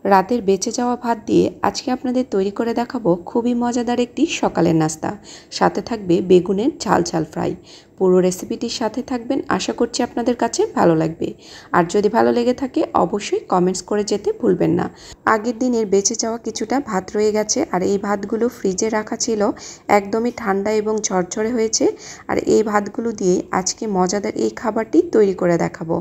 রাতের বেঁচে যাওয়া ভাত দিয়ে আজকে আপনাদের তৈরি করে দেখাবো খুবই মজাদার একটি সকালের নাস্তা। সাথে থাকবে বেগুনের ঝাল ঝাল ফ্রাই। পুরো রেসিপিটির সাথে থাকবেন, আশা করছি আপনাদের কাছে ভালো লাগবে। আর যদি ভালো লেগে থাকে অবশ্যই কমেন্টস করে যেতে ভুলবেন না। আগের দিনের বেঁচে যাওয়া কিছুটা ভাত রয়ে গেছে, আর এই ভাতগুলো ফ্রিজে রাখা ছিল, একদমই ঠান্ডা এবং ঝরঝরে হয়েছে। আর এই ভাতগুলো দিয়ে আজকে মজাদার এই খাবারটি তৈরি করে দেখাবো।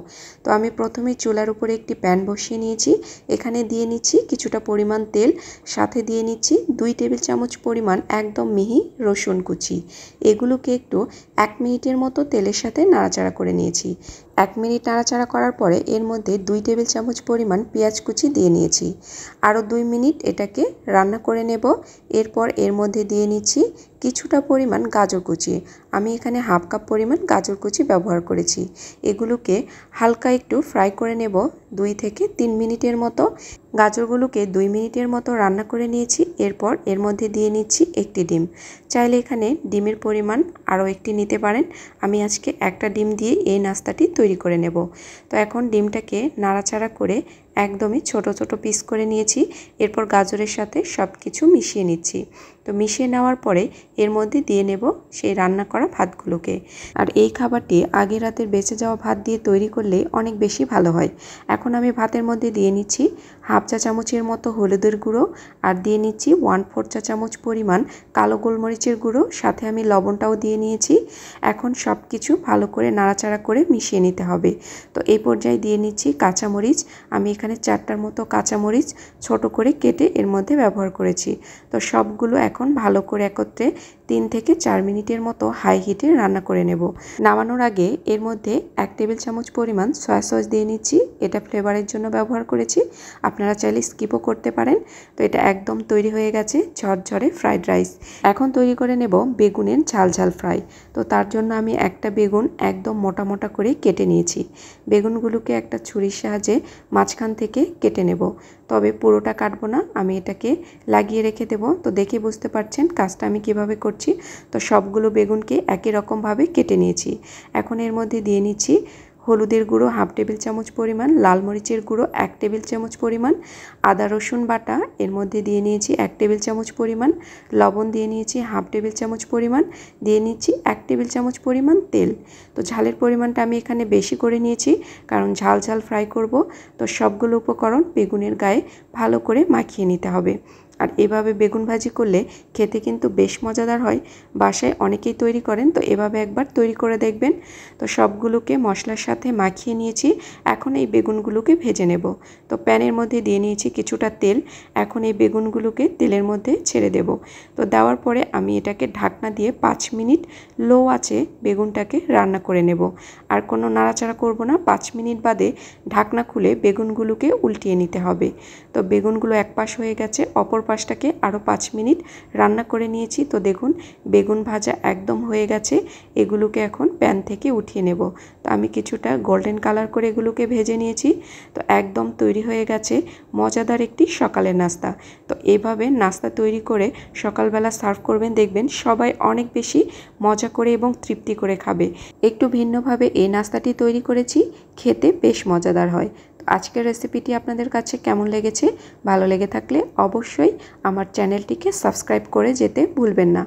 তো আমি প্রথমে চুলার উপরে একটি প্যান বসিয়ে নিয়েছি। এখানে দিয়ে নিচ্ছি কিছুটা পরিমাণ তেল, সাথে দিয়ে নিচ্ছি 2 টেবিল চামচ পরিমাণ একদম মিহি রসুন কুচি। এগুলোকে একটু 1 মিনিটের মতো তেলের সাথে নাড়াচাড়া করে নিয়েছি। 1 মিনিট নাড়াচাড়া করার পরে এর মধ্যে 2 টেবিল চামচ পরিমাণ পেঁয়াজ কুচি দিয়ে নিয়েছি। আরও 2 মিনিট এটাকে রান্না করে নেব। এরপর এর মধ্যে দিয়ে নিচ্ছি কিছুটা পরিমাণ গাজর কুচি। আমি এখানে হাফ কাপ পরিমাণ গাজর কুচি ব্যবহার করেছি। এগুলোকে হালকা একটু ফ্রাই করে নেব 2 থেকে 3 মিনিটের মতো। গাজরগুলোকে 2 মিনিটের মতো রান্না করে নিয়েছি। এরপর এর মধ্যে দিয়ে নিচ্ছি একটি ডিম। চাইলে এখানে ডিমের পরিমাণ আরও একটি নিতে পারেন। আমি আজকে একটা ডিম দিয়ে এই নাস্তাটি তৈরি করে নেব। তো এখন ডিমটাকে নাড়াচাড়া করে একদমই ছোট ছোট পিস করে নিয়েছি। এরপর গাজরের সাথে সব কিছু মিশিয়ে নিচ্ছি। তো মিশিয়ে নেওয়ার পরে এর মধ্যে দিয়ে নেব সেই রান্না করা ভাতগুলোকে। আর এই খাবারটি আগের রাতের বেঁচে যাওয়া ভাত দিয়ে তৈরি করলে অনেক বেশি ভালো হয়। এখন আমি ভাতের মধ্যে দিয়ে নিচ্ছি হাফ চা চামচের মতো হলুদের গুঁড়ো, আর দিয়ে নিচ্ছি 1/4 চা চামচ পরিমাণ কালো গোলমরিচের গুঁড়ো, সাথে আমি লবণটাও দিয়ে নিয়েছি। এখন সব কিছু ভালো করে নাড়াচাড়া করে মিশিয়ে নিতে হবে। তো এই পর্যায়ে দিয়ে নিচ্ছি কাঁচামরিচ। আমি এখানে 4টার মতো কাঁচামরিচ ছোট করে কেটে এর মধ্যে ব্যবহার করেছি। তো সবগুলো এখন ভালো করে একত্রে 3 থেকে 4 মিনিটের মতো হাই হিটে রান্না করে নেব। নামানোর আগে এর মধ্যে 1 টেবিল চামচ পরিমাণ সয়া সস দিয়ে নিচ্ছি। এটা ফ্লেভারের জন্য ব্যবহার করেছি, আপনারা চাইলে স্কিপও করতে পারেন। তো এটা একদম তৈরি হয়ে গেছে ঝরঝরে ফ্রাইড রাইস। এখন তৈরি করে নেব বেগুনের ঝাল ঝাল ফ্রাই। তো তার জন্য আমি একটা বেগুন একদম মোটা মোটা করে কেটে নিয়েছি। বেগুনগুলোকে একটা ছুরির সাহায্যে মাঝখান থেকে কেটে নেব, তবে পুরোটা কাটবো না, আমি এটাকে লাগিয়ে রেখে দেব। তো দেখে বুঝতে পারছেন কাজটা আমি কিভাবে করছি। তো সবগুলো বেগুনকে একই রকমভাবে কেটে নিয়েছি। এখন এর মধ্যে দিয়ে নিচ্ছি হলুদের গুঁড়ো হাফ টেবিল চামচ পরিমাণ, লাল মরিচের গুঁড়ো 1 টেবিল চামচ পরিমাণ, আদা রসুন বাটা এর মধ্যে দিয়ে নিয়েছি 1 টেবিল চামচ পরিমাণ, লবণ দিয়ে নিয়েছি হাফ টেবিল চামচ পরিমাণ, দিয়ে নিচ্ছি 1 টেবিল চামচ পরিমাণ তেল। তো ঝালের পরিমাণটা আমি এখানে বেশি করে নিয়েছি, কারণ ঝাল ঝাল ফ্রাই করব। তো সবগুলো উপকরণ বেগুনের গায়ে ভালো করে মাখিয়ে নিতে হবে। আর এভাবে বেগুন ভাজি করলে খেতে কিন্তু বেশ মজাদার হয়। বাসায় অনেকেই তৈরি করেন, তো এভাবে একবার তৈরি করে দেখবেন। তো সবগুলোকে মশলার সাথে মাখিয়ে নিয়েছি। এখন এই বেগুনগুলোকে ভেজে নেব। তো প্যানের মধ্যে দিয়ে নিয়েছি কিছুটা তেল। এখন এই বেগুনগুলোকে তেলের মধ্যে ছেড়ে দেব। তো দেওয়ার পরে আমি এটাকে ঢাকনা দিয়ে 5 মিনিট লো আঁচে বেগুনটাকে রান্না করে নেব। আর কোনো নাড়াচাড়া করব না। 5 মিনিট বাদে ঢাকনা খুলে বেগুনগুলোকে উল্টিয়ে নিতে হবে। তো বেগুনগুলো এক পাশ হয়ে গেছে, অপর পাশটাকে আরও 5 মিনিট রান্না করে নিয়েছি। তো দেখুন বেগুন ভাজা একদম হয়ে গেছে। এগুলোকে এখন প্যান থেকে উঠিয়ে নেব। তো আমি কিছুটা গোল্ডেন কালার করে এগুলোকে ভেজে নিয়েছি। তো একদম তৈরি হয়ে গেছে মজাদার একটি সকালের নাস্তা। তো এইভাবে নাস্তা তৈরি করে সকালবেলা সার্ভ করবেন, দেখবেন সবাই অনেক বেশি মজা করে এবং তৃপ্তি করে খাবে। একটু ভিন্নভাবে এই নাস্তাটি তৈরি করেছি, খেতে বেশ মজাদার হয়। আজকের রেসিপিটি আপনাদের কাছে কেমন লেগেছে? ভালো লেগে থাকলে অবশ্যই আমার চ্যানেলটিকে সাবস্ক্রাইব করে যেতে ভুলবেন না।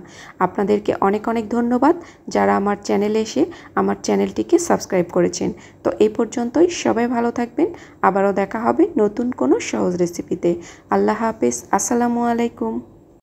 আপনাদেরকে অনেক অনেক ধন্যবাদ যারা আমার চ্যানেলে এসে আমার চ্যানেলটিকে সাবস্ক্রাইব করেছেন। তো এই পর্যন্তই, সবাই ভালো থাকবেন। আবারও দেখা হবে নতুন কোনো সহজ রেসিপিতে। আল্লাহ হাফেজ, আসসালামু আলাইকুম।